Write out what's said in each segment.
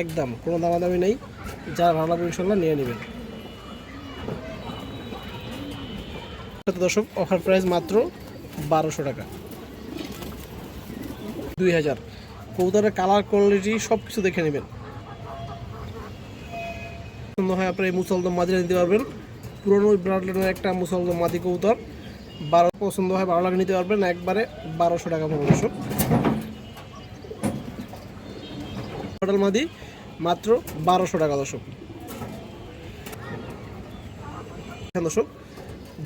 একদম কোনো দামাদামি নেই, যারা ভালো লাগবে ইনশাল্লাহ নিয়ে নেবেন। দর্শক অফার প্রাইস মাত্র 1200 টাকা, 2000। কবুতরের কালার কোয়ালিটি সব কিছু দেখে নেবেন। পছন্দ হয় আপনার এই মুসলদম মাদিরা নিতে পারবেন, পুরনো ব্রান্ডের একটা মুসলদম মাদি কবুতর 12 পছন্দ হয় 12 লাখ নিতে পারবেন, একবারে 1200 টাকা পড়বে দর্শক। মডেল মাদি মাত্র 1200 টাকা দর্শক। দর্শক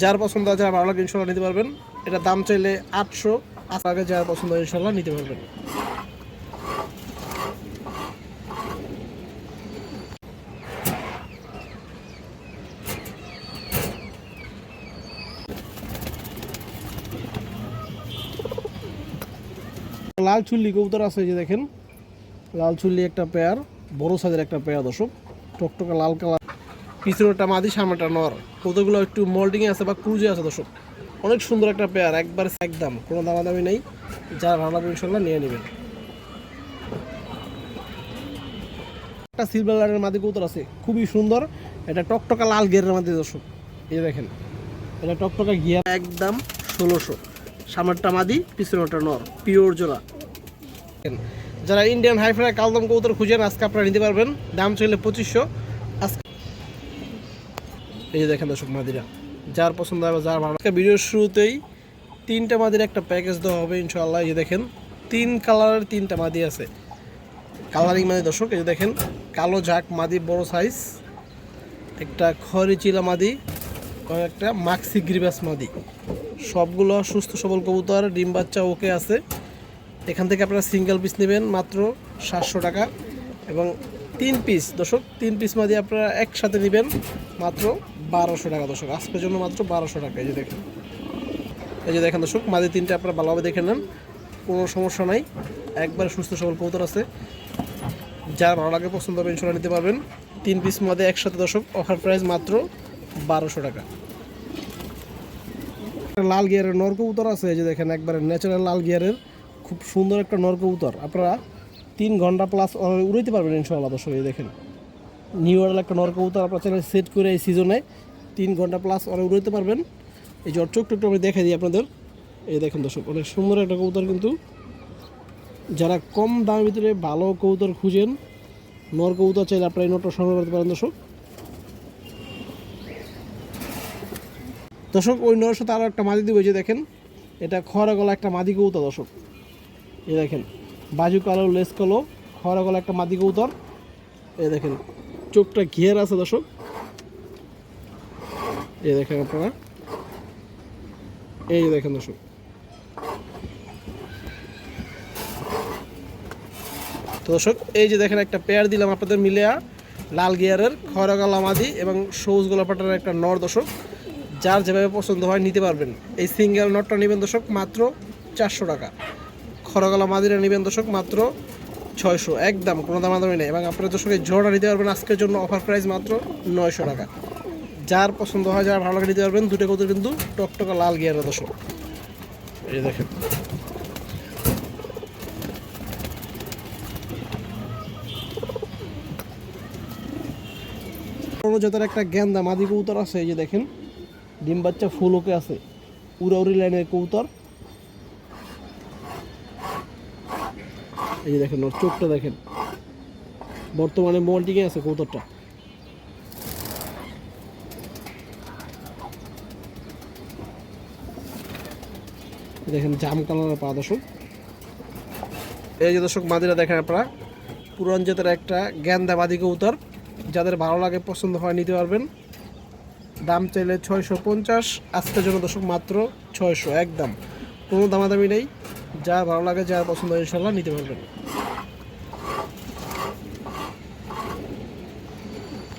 যার পছন্দ আছে যারা ভালো লাগে ইনশাল্লাহ নিতে পারবেন। এটা দাম চাইলে 800, আগে যার পছন্দ ইনশাল্লাহ নিতে পারবেন। লাল চুল্লি কবুতর আছে, যে দেখেন লাল চুল্লি একটা পেয়ার, বড় সাইজের একটা পেয়ার দর্শক, টকটকা লাল কালার, পিছনেটা মাদি সামনেটা নর। কবুতরগুলো একটু মোল্ডিংয়ে আছে বা ক্রুজে আছে দর্শক, অনেক সুন্দর একটা পেয়ার, একবার একদম কোনো দামাদামি নেই, যারা ভালো লাগবে ইনশাল্লাহ নিয়ে নেবেন। একটা সিলভার লাইনের মাদি কবুতর আছে খুবই সুন্দর, এটা টকটকা লাল গিয়ারের মাদি দর্শক, এই দেখেন এটা টকটকা গিয়ার, একদম 1600, সামনেরটা মাদি পিছনেটা নর, পিওর জোড়া। যারা ইন্ডিয়ান হাইফ্লাই কালদম কবুতর খুঁজেন আজকে আপনারা নিতে পারবেন, দাম চাইলে 2500 আজকে। এই যে দেখেন দর্শক মাদিরা, যার পছন্দ হবে যার ভালো। ভিডিওর শুরুতেই 3টা মাদির একটা প্যাকেজ দেওয়া হবে ইনশাআল্লাহ। এই যে দেখেন 3 কালারের 3টা মাদি আছে, কালারিং মাদি দর্শক। এই যে দেখেন কালো ঝাঁক মাদি বড় সাইজ, একটা খড়ি চিলা মাদি, একটা মাক্সি গ্রিবাস মাদি, সবগুলো সুস্থ সবল কবুতর, ডিম বাচ্চা ওকে আছে। এখান থেকে আপনারা সিঙ্গেল পিস নেবেন মাত্র 700 টাকা, এবং 3 পিস দর্শক 3 পিস মাদি আপনারা একসাথে নেবেন মাত্র 1200 টাকা দর্শক, আজকের জন্য মাত্র 1200 টাকা। এই যে দেখেন দর্শক মাদি 3টা আপনারা ভালোভাবে দেখে নেন, কোনো সমস্যা নাই, একবারে সুস্থ সবল কবুতর আছে, যার ভালো লাগে পছন্দ হবে ইনশাল্লাহ নিতে পারবেন। 3 পিস মাদি একসাথে দর্শক, অফার প্রাইস মাত্র 1200 টাকা। লাল গিয়ারের নর কবুতর আছে, এই যে দেখেন একবারে ন্যাচারাল লাল গিয়ারের খুব সুন্দর একটা নর কবুতর, আপনারা 3 ঘন্টা প্লাস উড়াইতে পারবেন ইনশাআল্লাহ দর্শক। এই দেখেন নিউ ইয়ারের একটা নর কবুতর, আপনারা চ্যানেল সেট করে এই সিজনে 3 ঘন্টা প্লাস উড়াইতে পারবেন। এই যে চোখটা একটু আমি দেখে দিই আপনাদের, এই দেখেন দর্শক অনেক সুন্দর একটা কবুতর, কিন্তু যারা কম দামের ভিতরে ভালো কবুতর খুঁজেন, নর কবুতর চাইলে আপনারা এই নটটা সংগ্রহ করতে পারেন দর্শক। দর্শক ওই নরের সাথে আরও একটা মাদি দিব, যে দেখেন এটা খরা গলা একটা মাদি কবুতর দর্শক, এই দেখেন বাজু কালো লেস কালো খরা গলা একটা মাদি কবুতর, এই দেখেন চোখটা ঘিয়ার আছে দর্শক, এই দেখেন আপনারা, এই দেখেন দর্শক। তো দর্শক এই যে দেখেন একটা পেয়ার দিলাম আপনাদের মিলিয়া, লাল গিয়ারের খরা গলা মাদি এবং সবুজ গোলা পাটার একটা নর দর্শক, যার যেভাবে পছন্দ হয় নিতে পারবেন। এই সিঙ্গেল নটটা নেবেন দর্শক মাত্র 400 টাকা, খরগলা মাদিরা নেবেন দর্শক মাত্র 600, একদম কোনো দামাদামি নেই। এবং আপনারা দর্শক এই জোড়া নিতে পারবেন আজকের জন্য, অফার প্রাইস মাত্র 900 টাকা, যার পছন্দ হয় যারা ভালো লাগে নিতে পারবেন। দুটো কবুতর কিন্তু টকটকা লাল গিয়ারের দর্শক, এই দেখেন। কোনো জাতের একটা গেন্দা মাদি কবুতর আছে, এই যে দেখেন ডিম বাচ্চা ফুল ওকে আছে, উড়াউড়ি লাইনের কবুতর, এই যে দেখেন ওর চোখটা দেখেন, বর্তমানে মোল্টিংয়ে আছে কবুতরটা। দেখেন জাম কালারের পা দর্শক। এই যে দর্শক মাদিরা দেখেন আপনারা, পুরান জাতের একটা গেন্দা মাদি কবুতর, যাদের ভালো লাগে পছন্দ হয় নিতে পারবেন। দাম চাইলে 650, আজকের জন্য দর্শক মাত্র 600, একদম কোনো দামাদামি নেই, যার ভালো লাগে যার পছন্দ হয় ইনশাল্লাহ নিতে পারবেন।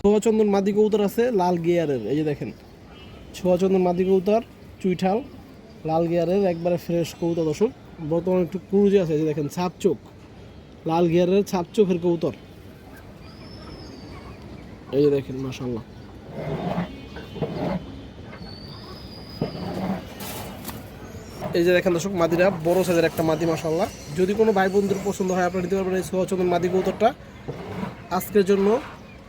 ছোয়াচন্দন মাদি কবুতর আছে লাল গিয়ারের, এই যে দেখেন ছোয়াচন্দন মাদি কবুতর চুইঠাল লাল গিয়ারের, একবারে ফ্রেশ কবুতর দর্শক, বর্তমানে একটু ক্রুজে আছে। এই যে দেখেন ছাপ চোখ, লাল গিয়ারের ছাপ চোখের কবুতর, এই যে দেখেন মাশাআল্লাহ। এই যে দেখেন দর্শক মাদিরা বড় সাইজের একটা মাদি মাশাআল্লাহ, যদি কোনো ভাই বন্ধুর পছন্দ হয় আপনারা নিতে পারবেন এই ছোয়াচন্দন মাদি কবুতরটা। আজকের জন্য,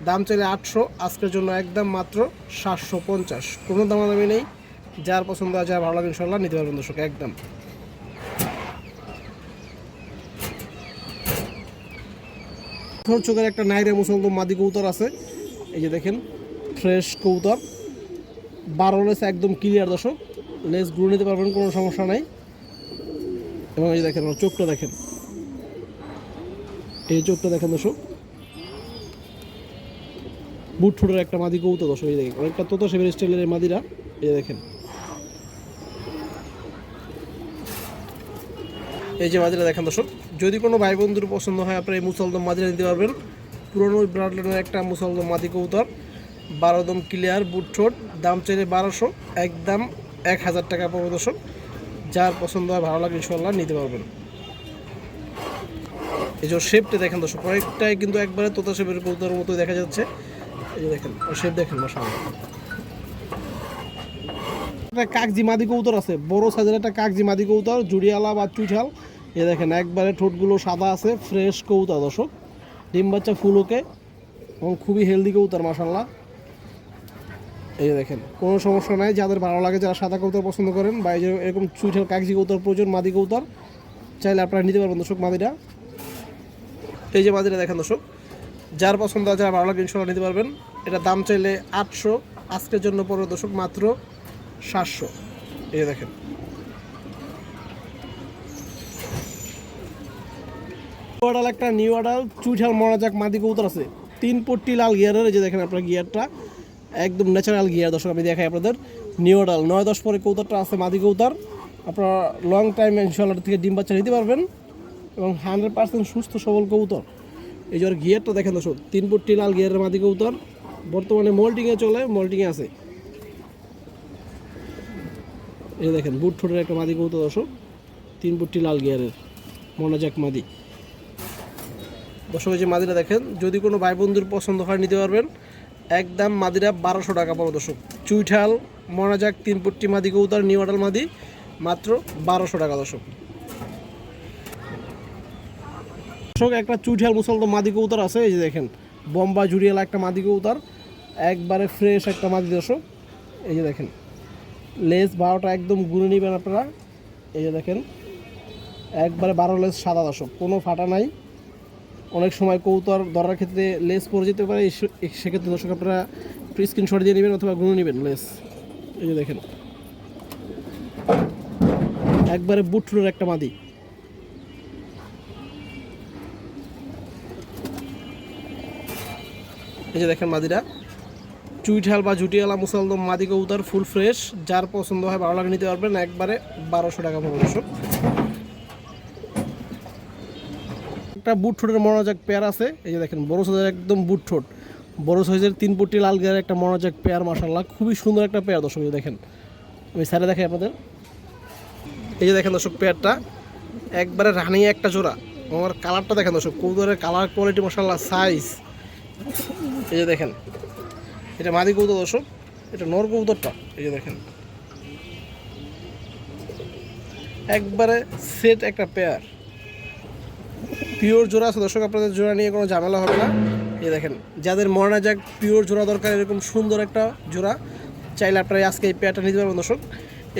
দাম চাইলে 800, আজকের জন্য একদম মাত্র 750, কোনো দামাদামি নেই। যার পছন্দ হয়, যার ভালো লাগে ইনশাল্লাহ নিতে পারবেন দর্শক একদম। চোখের একটা নাইরে মুসলদম মাদি কবুতর আছে, এই যে দেখেন ফ্রেশ কবুতর, 12 লেস একদম ক্লিয়ার দর্শক, লেস গুলো নিতে পারবেন, কোনো সমস্যা নাই। এবং এই যে দেখেন চোখটা দেখেন, এই চোখটা দেখেন দর্শক, বুট ঠোঁটের একটা মাদি কবুতর দর্শক, এই দেখেন অনেকটা তোতা সেভের স্টাইলের মাদিরা, এই দেখেন এই যে মাদিরা দেখেন দর্শক। যদি কোনো ভাই বন্ধুর পছন্দ হয় আপনারা এই মুসলদম মাদিরা নিতে পারবেন। পুরনো ব্রাডলাইনের একটা মুসলদম মাদি কবুতর, 12 দম ক্লিয়ার, বুট ঠোঁট, দাম চাইলে 1200, একদম 1000 টাকা পড়বে দর্শক। যার পছন্দ হয় ভালো লাগে ইনশাল্লাহ নিতে পারবেন। এই যে শেপটা দেখেন দর্শক, অনেকটাই কিন্তু একবারে তোতা শেপের কবুতরের মতো দেখা যাচ্ছে, এই যে দেখেন শেপ দেখেন মাশাআল্লাহ। একটা কাগজি মাদি কবুতর আছে, বড় সাইজের একটা কাগজি মাদি কবুতর, জুড়িয়ালা বা চুইঠাল, এই দেখেন একবারে ঠোঁটগুলো সাদা আছে, ফ্রেশ কবুতর দর্শক, ডিম বাচ্চা ফুল ওকে এবং খুবই হেলদি কবুতর মাশাআল্লাহ। এই যে দেখেন কোনো সমস্যা নাই, যাদের ভালো লাগে, যারা সাদা কবুতর পছন্দ করেন বা এই যে এরকম চুইঠাল কাগজি কবুতর প্রয়োজন মাদি কবুতর, চাইলে আপনারা নিতে পারবেন দর্শক মাদিটা। এই যে মাদিরা দেখেন দর্শক, যার পছন্দ আছে, যারা ভালো লাগে ইনশাল্লাহ নিতে পারবেন। এটা দাম চাইলে 800, আজকের জন্য পড়বে দর্শক মাত্র 700। এই যে দেখেন একটা নিউ আডাল চুইঠাল মনাজাক মাদি কবুতর আছে, 3 পট্টি লাল গিয়ারের, এই যে দেখেন আপনার গিয়ারটা একদম ন্যাচারাল গিয়ার দর্শক, আমি দেখাই আপনাদের। নিউ আডাল 9-10 পরে কবুতরটা আছে মাদি কবুতর, আপনারা লং টাইম ইনশাল্লাহ থেকে ডিম বাচ্চা নিতে পারবেন এবং 100% সুস্থ সবল কবুতর। এই যে গিয়ারটা দেখেন দর্শক, 3 পট্টি লাল গিয়ারের মাদি কবুতর, বর্তমানে মোল্টিংয়ে চলে, মোল্টিংয়ে আছে। এই দেখেন বুট ঠোঁটের একটা মাদি কবুতর দর্শক, 3 পট্টি লাল গিয়ারের মনাজাক মাদি দর্শক। এই যে মাদিরা দেখেন, যদি কোনো ভাই বন্ধুর পছন্দ হয় নিতে পারবেন, একদম মাদিরা 1200 টাকা পড়ো দর্শক। চুইঠাল মনাজাক 3 পট্টি মাদি কবুতর, নিউ আডাল মাদি, মাত্র 1200 টাকা দর্শক। একটা চুইঠাল মুসলদম মাদি কবুতর আছে, এই যে দেখেন বোম্বাই জুড়িয়ালা একটা মাদি কবুতর, একবারে ফ্রেশ একটা মাদি দর্শক। এই যে দেখেন লেস 12টা একদম গুনে নেবেন আপনারা, এই যে দেখেন একবারে 12 লেস সাদা দর্শক, কোনো ফাটা নাই। অনেক সময় কবুতর ধরার ক্ষেত্রে লেস পরে যেতে পারে, সেক্ষেত্রে দর্শক আপনারা স্ক্রিনশট দিয়ে নেবেন অথবা গুনে নেবেন লেস। এই যে দেখেন একবারে বুট ঠোঁটের একটা মাদি। এই যে দেখেন মাদিরা চুইঠাল বা জুটিয়ালা মুসলদম মাদি কবুতর, ফুল ফ্রেশ, যার পছন্দ হয় ভালো লাগে নিতে পারবেন, একবারে 1200 টাকা পড়বে দর্শক। একটা বুট ঠোঁটের মনোজাক পেয়ার আছে, এই যে দেখেন বড় সাইজের একদম বুট ঠোঁট, বড় সাইজের 3 পট্টি লাল গিয়ারের একটা মনোজাক পেয়ার মাশাআল্লাহ, খুবই সুন্দর একটা পেয়ার দর্শক। দেখেন আমি স্যারে দেখাই আপনাদের, এই যে দেখেন দর্শক পেয়ারটা একবারে রানিং একটা জোড়া। আমার কালারটা দেখেন দর্শক, কবুতরের কালার কোয়ালিটি মাশাআল্লাহ, সাইজ। এই যে দেখেন এটা মাদি কবুতর দর্শক, এটা নর কবুতরটা, এই যে দেখেন একবারে সেট একটা পেয়ার, পিওর জোড়া আছে দর্শক, আপনাদের জোড়া নিয়ে কোনো ঝামেলা হবে না। এই দেখেন যাদের মনাজাক পিওর জোড়া দরকার, এরকম সুন্দর একটা জোড়া চাইলে আপনারা আজকে এই পেয়ারটা নিতে পারবেন দর্শক।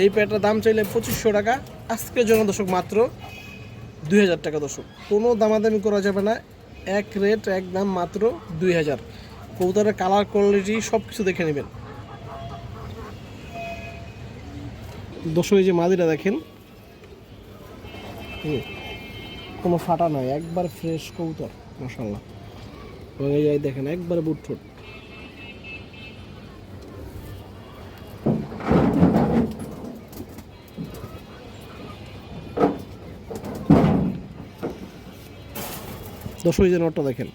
এই পেয়ারটার দাম চাইলে 2500 টাকা, আজকের জন্য দর্শক মাত্র 2000 টাকা দর্শক, কোনো দামাদামি করা যাবে না, এক রেট একদম মাত্র 2000। কবুতরের কালার কোয়ালিটি সব কিছু দেখে নেবেন দর্শক। এই যে মাদিরা দেখেন কোনো ফাটা নাই, একবার ফ্রেশ কবুতর মাশাআল্লাহ। এই দেখেন একবারে বুট ঠোঁট। দর্শক এই যে নটটা দেখেন,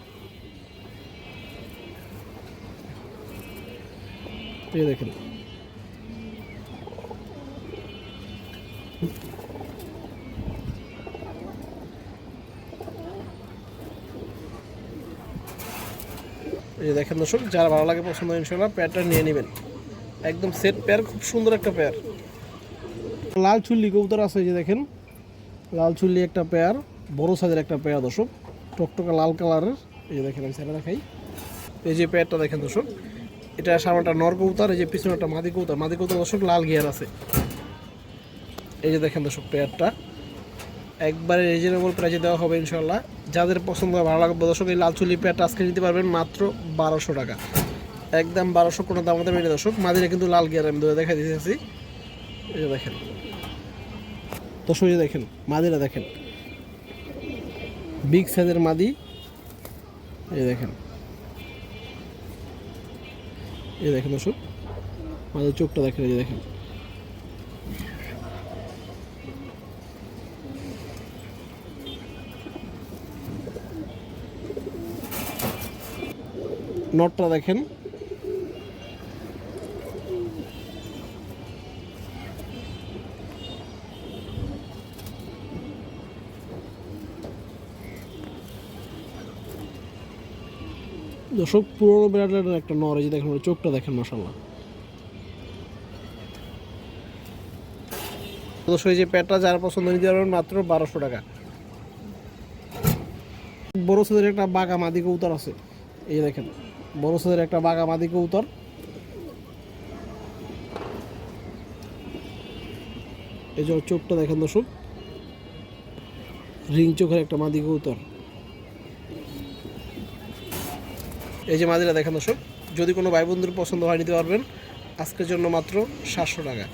এই দেখেন এই দেখেন দর্শক, যারা ভালো লাগে পছন্দ ইনশাআল্লাহ পেয়ারটা নিয়ে নেবেন, একদম সেট পেয়ার, খুব সুন্দর একটা পেয়ার। লাল চুল্লি কবুতর আছে, এই যে দেখেন লাল চুল্লি একটা পেয়ার, বড় সাইজের একটা পেয়ার দর্শক, টকটকা লাল কালারের, এই যে দেখেন, আমি সেটা দেখাই। এই যে পেয়ারটা দেখেন দর্শক, এটা সামনেটা নর কবুতর, এই যে পিছনেটা মাদি কবুতর। মাদি কবুতর দর্শক লাল গিয়ার আছে। এই যে দেখেন দর্শক, পেয়ারটা একবারে রিজনেবল প্রাইসে দেওয়া হবে ইনশাল্লাহ। যাদের পছন্দ হয়, ভালো লাগবে দর্শক, এই লাল চুলি পেয়ারটা আজকে নিতে পারবেন মাত্র 1200 টাকা, একদম 1200, কোনো দাম দামে নেই দর্শক। মাদিরা কিন্তু লাল গিয়ার, আমি দেখা দিতেছি। এই যে দেখেন দর্শক, এই যে দেখেন মাদিরা দেখেন, বিগ সাইজের মাদি। এই দেখেন, এই দেখেন দর্শক, মাদির চোখটা দেখেন। এই যে দেখেন, নটটা দেখেন। দর্শক পুরোনো বিড়ালের একটা নর, এই যে দেখেন চোখটা দেখেন, মাশাআল্লাহ। দর্শক এই যে পেটটা যার পছন্দ নিতে পারবেন মাত্র 1200 টাকা। বড় সাইজের একটা বাঘা মাদি কবুতর আছে। এই যে দেখেন, বড় সাইজের একটা বাঘা মাদি কবুতর। এই যে চোখটা দেখেন দর্শক, রিং চোখের একটা মাদি কবুতর। এই যে মাদিরা দেখেন দর্শক, যদি কোনো ভাই বন্ধুর পছন্দ হয় নিতে পারবেন আজকের জন্য মাত্র 700 টাকা।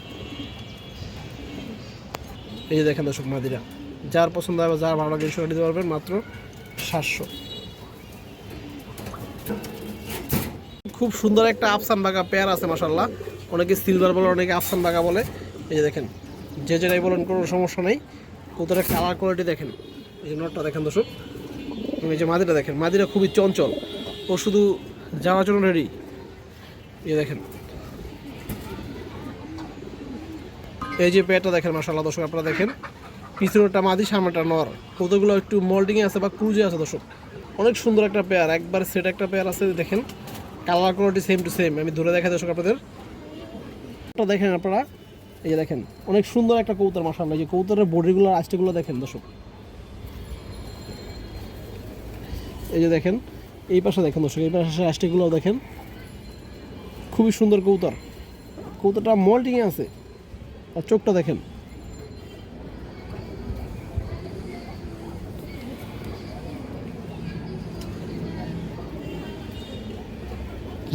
এই যে দেখেন দর্শক, মাদিরা যার পছন্দ হবে, যার ভালো লাগে ইনশাল্লাহ নিতে পারবেন মাত্র 700। খুব সুন্দর একটা আফসান বাঘা পেয়ার আছে মাশাআল্লাহ। অনেকে সিলভার বলে, অনেকে আফসান বাঘা বলে। এই যে দেখেন, যে যেটাই বলেন কোনো সমস্যা নেই। কতটা কালার কোয়ালিটি দেখেন। এই যে নটটা দেখেন দর্শক, এই যে মাদিরা দেখেন, মাদিরা খুবই চঞ্চল, ও শুধু যাওয়ার জন্য রেডি। এই দেখেন, এই যে পেয়ারটা দেখেন মাশাআল্লাহ দর্শক, আপনারা দেখেন পিছনেরটা মাদি, সামনেটা নর। কতগুলো একটু মল্টিংয়ে আছে বা ক্রুজে আছে দর্শক, অনেক সুন্দর একটা পেয়ার, একবার সেট একটা পেয়ার আছে। দেখেন colour quality same to same, আমি ধরে দেখাই দর্শক আপনাদের। দেখেন আপনারা, এই যে দেখেন অনেক সুন্দর একটা কবুতর মাশাআল্লাহ। এই যে কবুতরের বডিগুলো, আষ্টেগুলো দেখেন দর্শক। এই যে দেখেন, এই পাশে দেখেন দর্শক, এই পাশে আষ্টেগুলো দেখেন, খুবই সুন্দর কবুতর। কবুতরটা মল্টিংয়ে আছে, আর চোখটা দেখেন।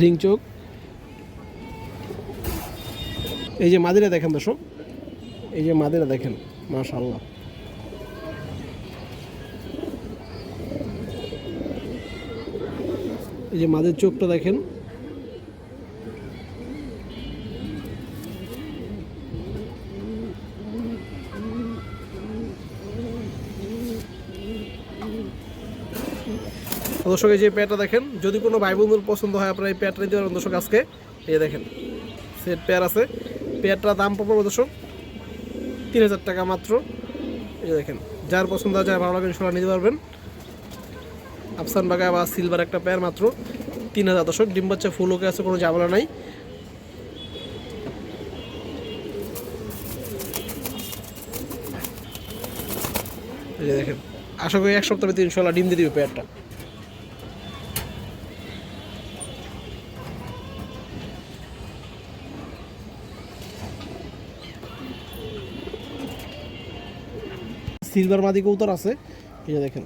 রিং চোখ। এই যে মাদিরা দেখেন দর্শক, এই যে মাদিরা দেখেন মাশাআল্লাহ। এই যে মাদির চোখটা দেখেন। দর্শক এই যে পেয়ারটা দেখেন, যদি কোনো ভাই বন্ধুর পছন্দ হয় আপনারা এই পেয়ারটা নিতে পারবেন দর্শক আজকে। এই দেখেন সেট পেয়ার আছে, পেয়ারটার দাম পড়বে দর্শক 3000 টাকা মাত্র। এই দেখেন, যার পছন্দ হয়, যার ভালো লাগে ইনশাল্লাহ নিতে পারবেন। আফসান বাঘা বা সিলভার একটা পেয়ার মাত্র 3000 দর্শক। ডিম বাচ্চা ফুল ওকে আছে, কোনো ঝামেলা নাই। এই যে দেখেন, আশা করি 1 সপ্তাহের ভিতরে ইনশাল্লাহ ডিম দিয়ে দিবে পেয়ারটা। সিলভার মাদি কবুতর আছে। এই যে দেখেন,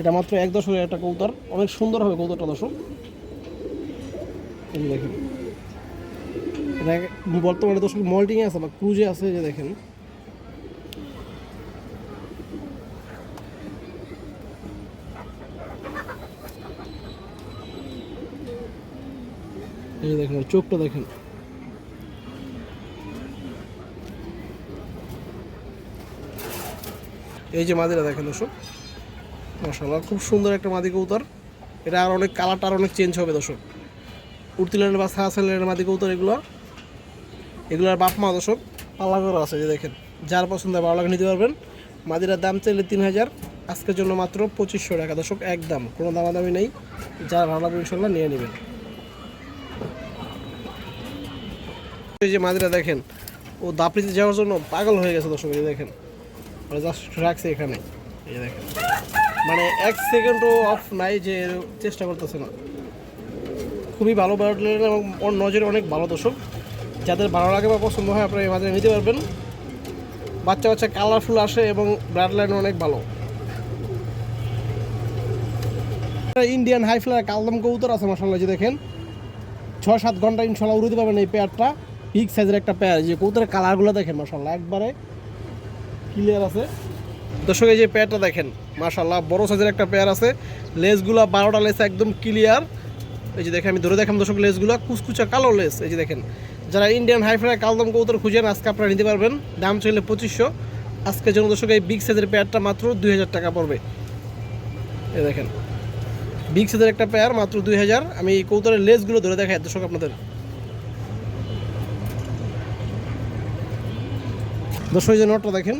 এটা মাত্র 10,000 একটা কবুতর, অনেক সুন্দর হবে কবুতরটা দর্শক। এই যে দেখেন, এটা বর্তমানে দর্শক মল্টিংয়ে আছে বা ক্রুজে আছে। এই যে দেখেন, এই যে দেখেন চোখটা দেখেন। এই যে মাদিরা দেখেন দর্শক মাশাআল্লাহ, খুব সুন্দর একটা মাদি কবুতর। এটা আর অনেক কালারটা আর অনেক চেঞ্জ হবে দর্শক। উড়তি লাইনের বা সাহা লাইনের মাদি কবুতর এগুলোর বাপ মা দর্শক পাল্লা করা আছে। যে দেখেন, যার পছন্দ ভালো লাগে নিতে পারবেন। মাদিরার দাম চাইলে 3000, আজকের জন্য মাত্র 2500 টাকা দর্শক, একদম কোনো দামাদামি নেই। যার ভালো লাগবে ইনশাল্লাহ নিয়ে নেবেন। এই যে মাদিরা দেখেন, ও দাপড়িতে যাওয়ার জন্য পাগল হয়ে গেছে দর্শক। এই দেখেন, জাস্ট রাখছে এখানে। এই দেখেন। মানে এক সেকেন্ডও অফ নাই যে চেষ্টা করতেছে না। খুবই ভালো ব্লাড লাইন এবং ওর নজরে অনেক ভালো দর্শক। যাদের ভালো লাগে বা পছন্দ হয় আপনারা এই মাঝে নিতে পারবেন। বাচ্চা বাচ্চা কালারফুল আসে এবং ব্লাড লাইন অনেক ভালো। ইন্ডিয়ান হাই ফ্লায়ার কালদম কবুতর আছে মাশাআল্লাহ, যে দেখেন 6-7 ঘন্টা ইনশাল্লাহ উড়িতে পারবেন এই পেয়ারটা। বিগ সাইজের একটা পেয়ার, যে কবুতরের কালারগুলো দেখেন মাশাআল্লাহ একবারে ক্লিয়ার আছে। দর্শক এই যে পেয়ারটা দেখেন মাশাআল্লাহ বড় সাইজের একটা পেয়ার আছে। লেজগুলো 12টা লেজ একদম ক্লিয়ার। এই যে দেখেন আমি ধরে দেখাম দর্শক, লেজগুলো কুচকুচা কালো লেজ। এই যে দেখেন, যারা ইন্ডিয়ান হাই ফ্লায়ার কালদম কবুতর খুঁজেন আজকে আপনারা নিতে পারবেন। দাম চাইলে 2500। আজকের জন্য দর্শক এই বিগ সাইজের পেয়ারটা মাত্র 2000 টাকা পড়বে। এই দেখেন বিগ সাইজের একটা পেয়ার মাত্র 2000। আমি এই কবুতরের লেজগুলো ধরে দেখাই দর্শক আপনাদের। দর্শক যে নটটা দেখেন,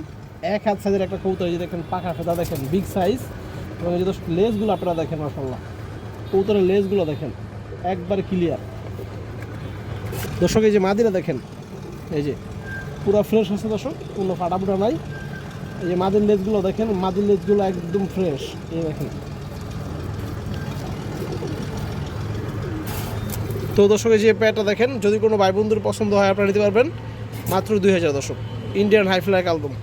1 হাত সাইজের একটা কবুতর। এই যে দেখেন পাখা ফেদা দেখেন বিগ সাইজ, এবং এই যে দর্শক লেজগুলো আপনারা দেখেন মাশাআল্লাহ, কবুতরের লেজগুলো দেখেন একবার ক্লিয়ার। দর্শক এই যে মাদিরা দেখেন, এই যে পুরো ফ্রেশ আছে দর্শক, কোনো ফাটাফুটা নাই। এই যে মাদির লেজগুলো দেখেন, মাদির লেজগুলো একদম ফ্রেশ। এই দেখেন। তো দর্শক এই যে পেয়ারটা দেখেন, যদি কোনো ভাই বন্ধুর পছন্দ হয় আপনারা নিতে পারবেন মাত্র 2000 দর্শক। ইন্ডিয়ান হাই ফ্লায়ার কালদম।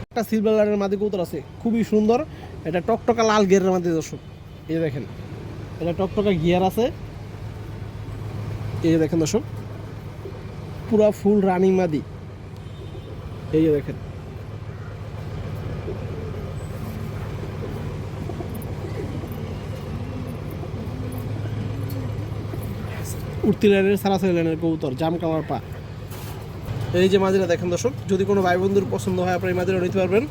একটা সিলভার লাইনের মাদি কবুতর আছে খুবই সুন্দর। এটা টকটকা লাল গিয়ারের মাদি দর্শক। এই দেখেন এটা টকটকা গিয়ার আছে। এই যে দেখেন দর্শক পুরা ফুল রানিং মাদি। এই যে দেখেন উঠতি লাইনের সারাসারি লাইনের কবুতর, জাম কালার পা। এই যে মাদিরা দেখেন দর্শক, যদি কোনো ভাই বন্ধুর পছন্দ হয় আপনারা এই মাদিরা নিতে পারবেন।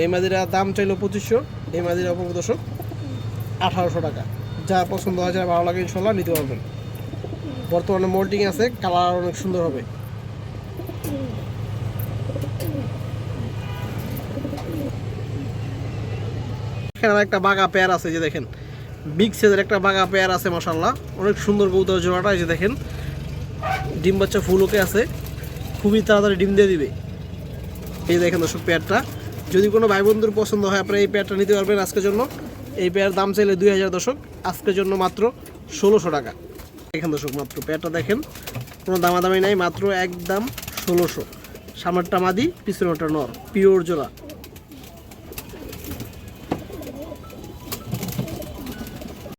এই মাদিরা দাম চাইলো 2500। এই মাদিরা পড়বে দর্শক 1800 টাকা। যা পছন্দ হয়, যা ভালো লাগে ইনশাল্লাহ নিতে পারবেন। বর্তমানে মোল্টিং আছে, কালার অনেক সুন্দর হবে। এখানে একটা বাঘা পেয়ার আছে, যে দেখেন বিগ সাইজের একটা বাঘা পেয়ার আছে মাশাআল্লাহ, অনেক সুন্দর কবুতর জোড়াটা। এই যে দেখেন ডিম বাচ্চা ফুল ওকে আছে, খুবই তাড়াতাড়ি ডিম দিয়ে দিবে। এই দেখেন দর্শক পেয়ারটা, যদি কোনো ভাই বন্ধুর পছন্দ হয় আপনারা এই পেয়ারটা নিতে পারবেন আজকের জন্য। এই পেয়ার দাম চাইলে 2000 দর্শক, আজকের জন্য মাত্র 1600 টাকা। দেখেন দর্শক মাত্র পেয়ারটা দেখেন, কোনো দামাদামি নাই, মাত্র একদম 1600। সামনেরটা মাদি, পিছনেরটা নর, পিওর জোড়া।